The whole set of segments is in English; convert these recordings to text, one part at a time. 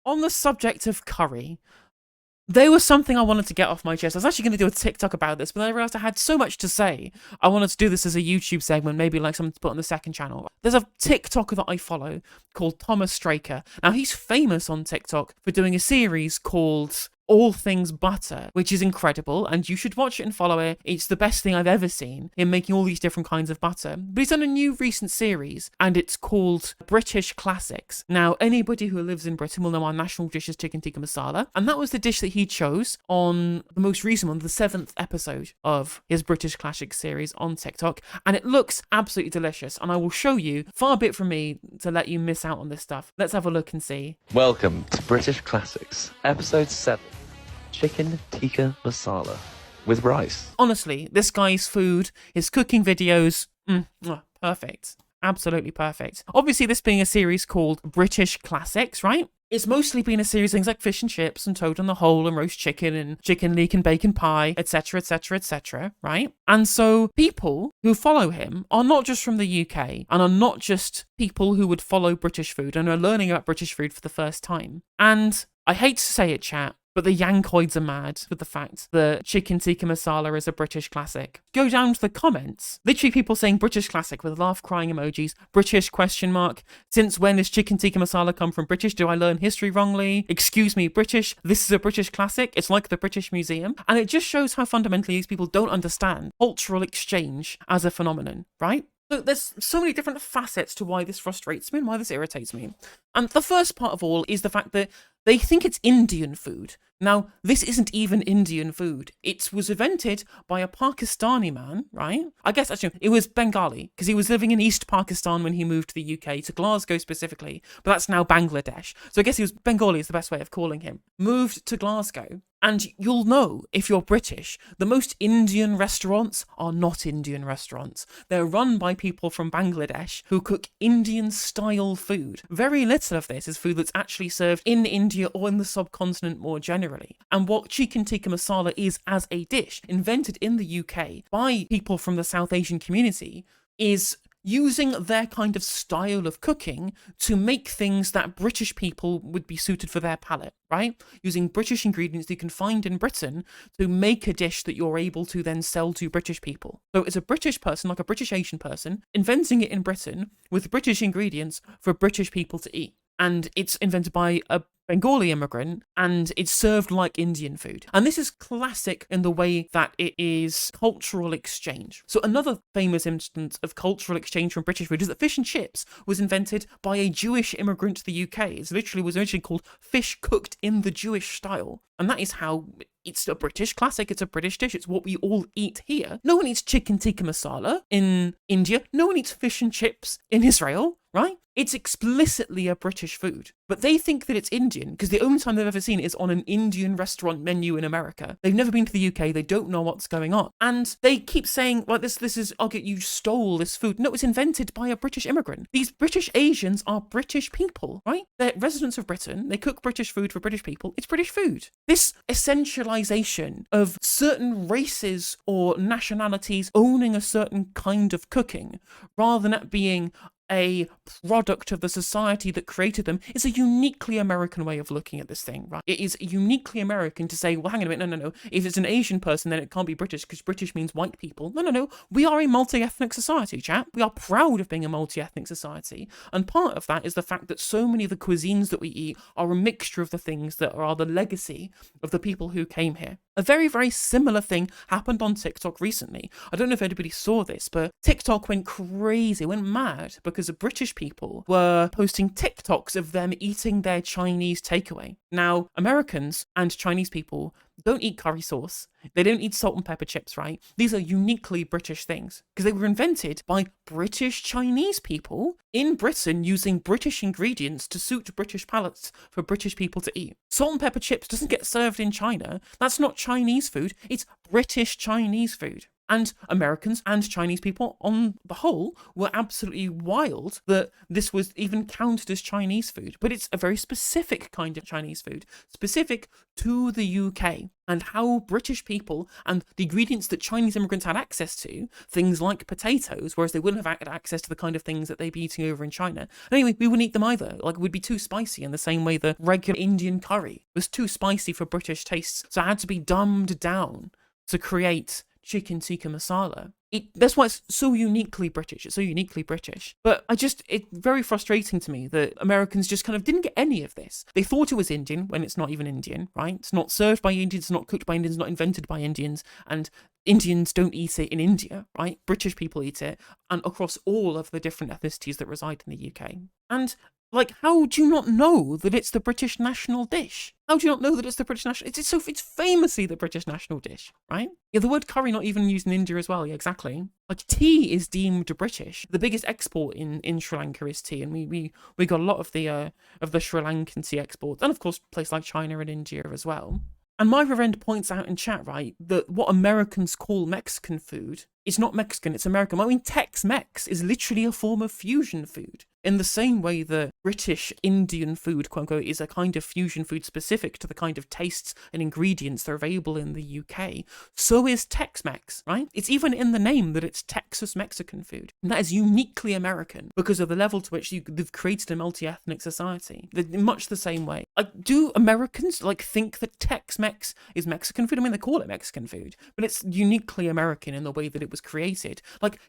on the subject of curry, there was something I wanted to get off my chest. I was actually going to do a TikTok about this, but then I realized I had so much to say. I wanted to do this as a YouTube segment, maybe like something to put on the second channel. There's a TikToker that I follow called Thomas Straker. Now, he's famous on TikTok for doing a series called All Things Butter, which is incredible, and you should watch it and follow it. It's the best thing I've ever seen in making all these different kinds of butter. But he's done a new recent series, and it's called British Classics. Now, anybody who lives in Britain will know our national dish is Chicken Tikka Masala, and that was the dish that he chose on the most recent one, the 7th episode of his British Classics series on TikTok, and it looks absolutely delicious, and I will show you, far be it from me to let you miss out on this stuff. Let's have a look and see. Welcome to British Classics, episode 7. Chicken Tikka Masala with rice. Honestly, this guy's food, his cooking videos, perfect. Absolutely perfect. Obviously, this being a series called British Classics, right? It's mostly been a series of things like fish and chips and toad on the hole and roast chicken and chicken leek and bacon pie, etc., etc., etc., right? And so people who follow him are not just from the UK and are not just people who would follow British food and are learning about British food for the first time. And I hate to say it, chat, but the Yankoids are mad with the fact that Chicken Tikka Masala is a British classic. Go down to the comments. Literally people saying British classic with laugh crying emojis. British question mark. Since when has Chicken Tikka Masala come from British? Do I learn history wrongly? Excuse me, British. This is a British classic. It's like the British Museum. And it just shows how fundamentally these people don't understand cultural exchange as a phenomenon, right? So there's so many different facets to why this frustrates me and why this irritates me. And the first part of all is the fact that they think it's Indian food. Now, this isn't even Indian food. It was invented by a Pakistani man, right? I guess actually it was Bengali, because he was living in East Pakistan when he moved to the UK, to Glasgow specifically, but that's now Bangladesh. So I guess he was Bengali is the best way of calling him. Moved to Glasgow. And you'll know, if you're British, the most Indian restaurants are not Indian restaurants. They're run by people from Bangladesh who cook Indian-style food. Very little of this is food that's actually served in India or in the subcontinent more generally. And what Chicken Tikka Masala is as a dish, invented in the UK by people from the South Asian community, is using their kind of style of cooking to make things that British people would be suited for their palate, right? Using British ingredients that you can find in Britain to make a dish that you're able to then sell to British people. So it's a British person, like a British Asian person, inventing it in Britain with British ingredients for British people to eat. And it's invented by a Bengali immigrant, and it's served like Indian food. And this is classic in the way that it is cultural exchange. So another famous instance of cultural exchange from British food is that fish and chips was invented by a Jewish immigrant to the UK. It was originally called fish cooked in the Jewish style. And that is how it's a British classic. It's a British dish. It's what we all eat here. No one eats chicken tikka masala in India. No one eats fish and chips in Israel, right? It's explicitly a British food. But they think that it's Indian because the only time they've ever seen it is on an Indian restaurant menu in America. They've never been to the UK. They don't know what's going on. And they keep saying, well, this is, okay, you stole this food. No, it's invented by a British immigrant. These British Asians are British people, right? They're residents of Britain. They cook British food for British people. It's British food. This essentialization of certain races or nationalities owning a certain kind of cooking, rather than it being a product of the society that created them, is a uniquely American way of looking at this thing, right? It is uniquely American to say, well, hang on a minute, no. If it's an Asian person, then it can't be British because British means white people. No. We are a multi-ethnic society, chap. We are proud of being a multi-ethnic society. And part of that is the fact that so many of the cuisines that we eat are a mixture of the things that are the legacy of the people who came here. A very, very similar thing happened on TikTok recently. I don't know if anybody saw this, but TikTok went crazy, went mad, because the British people were posting TikToks of them eating their Chinese takeaway. Now, Americans and Chinese people don't eat curry sauce. They don't eat salt and pepper chips, right? These are uniquely British things because they were invented by British Chinese people in Britain using British ingredients to suit British palates for British people to eat. Salt and pepper chips doesn't get served in China. That's not Chinese food. It's British Chinese food. And Americans and Chinese people on the whole were absolutely wild that this was even counted as Chinese food. But it's a very specific kind of Chinese food, specific to the UK, and how British people and the ingredients that Chinese immigrants had access to, things like potatoes, whereas they wouldn't have had access to the kind of things that they'd be eating over in China. And anyway, we wouldn't eat them either. Like, it would be too spicy in the same way that regular Indian curry was too spicy for British tastes. So it had to be dumbed down to create chicken tikka masala. That's why it's so uniquely British. It's so uniquely British. But it's very frustrating to me that Americans just kind of didn't get any of this. They thought it was Indian when it's not even Indian, right? It's not served by Indians, it's not cooked by Indians, not invented by Indians, and Indians don't eat it in India, right? British people eat it, and across all of the different ethnicities that reside in the UK. And how do you not know that it's the British national dish? How do you not know that it's the British national? It's famously the British national dish, right? Yeah, the word curry not even used in India as well. Yeah, exactly. Tea is deemed British. The biggest export in Sri Lanka is tea, and we got a lot of the Sri Lankan tea exports, and of course places like China and India as well. And my friend points out in chat, right, that what Americans call Mexican food is not Mexican, it's American. I mean, Tex-Mex is literally a form of fusion food. In the same way that British Indian food, quote unquote, is a kind of fusion food specific to the kind of tastes and ingredients that are available in the UK, so is Tex-Mex, right? It's even in the name that it's Texas Mexican food. And that is uniquely American because of the level to which they've created a multi-ethnic society. In much the same way. Do Americans think that Tex-Mex is Mexican food? I mean, they call it Mexican food, but it's uniquely American in the way that it was created.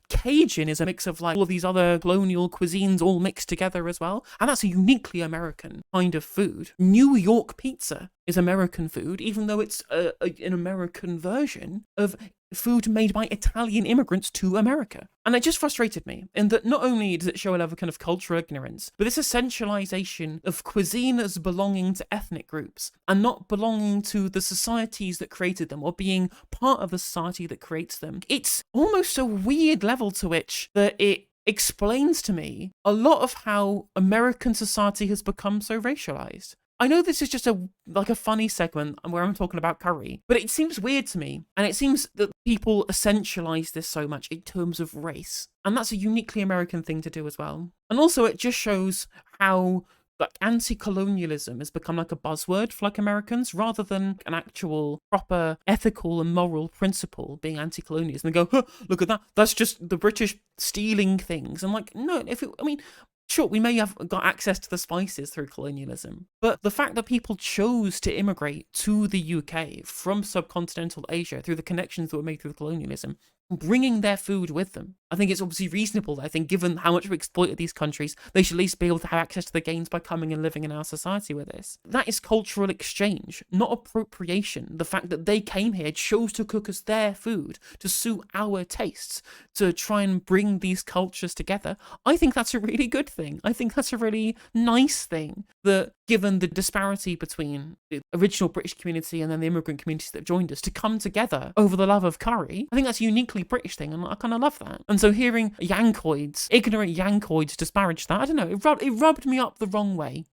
Cajun is a mix of all of these other colonial cuisines all mixed together as well, and that's a uniquely American kind of food. New York pizza is American food, even though it's an American version of food made by Italian immigrants to America. And it just frustrated me in that not only does it show a level of kind of cultural ignorance, but this essentialization of cuisine as belonging to ethnic groups and not belonging to the societies that created them or being part of the society that creates them. It's almost a weird level to which that it explains to me a lot of how American society has become so racialized. I know this is just a funny segment where I'm talking about curry, but it seems weird to me, and it seems that people essentialize this so much in terms of race, and that's a uniquely American thing to do as well. And also it just shows how anti-colonialism has become a buzzword for Americans rather than an actual proper ethical and moral principle being anti-colonialism. They go, huh, look at that, that's just the British stealing things. And no, sure, we may have got access to the spices through colonialism, but the fact that people chose to immigrate to the UK from subcontinental Asia through the connections that were made through colonialism, bringing their food with them, I think it's obviously reasonable. I think given how much we exploited these countries, they should at least be able to have access to the gains by coming and living in our society with us. That is cultural exchange, not appropriation. The fact that they came here, chose to cook us their food to suit our tastes, to try and bring these cultures together, I think that's a really good thing. I think that's a really nice thing that, given the disparity between the original British community and then the immigrant communities that joined us, to come together over the love of curry, I think that's a uniquely British thing, and I kind of love that. And so hearing ignorant Yankoids disparage that, I don't know, it rubbed me up the wrong way.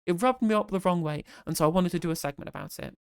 And so I wanted to do a segment about it.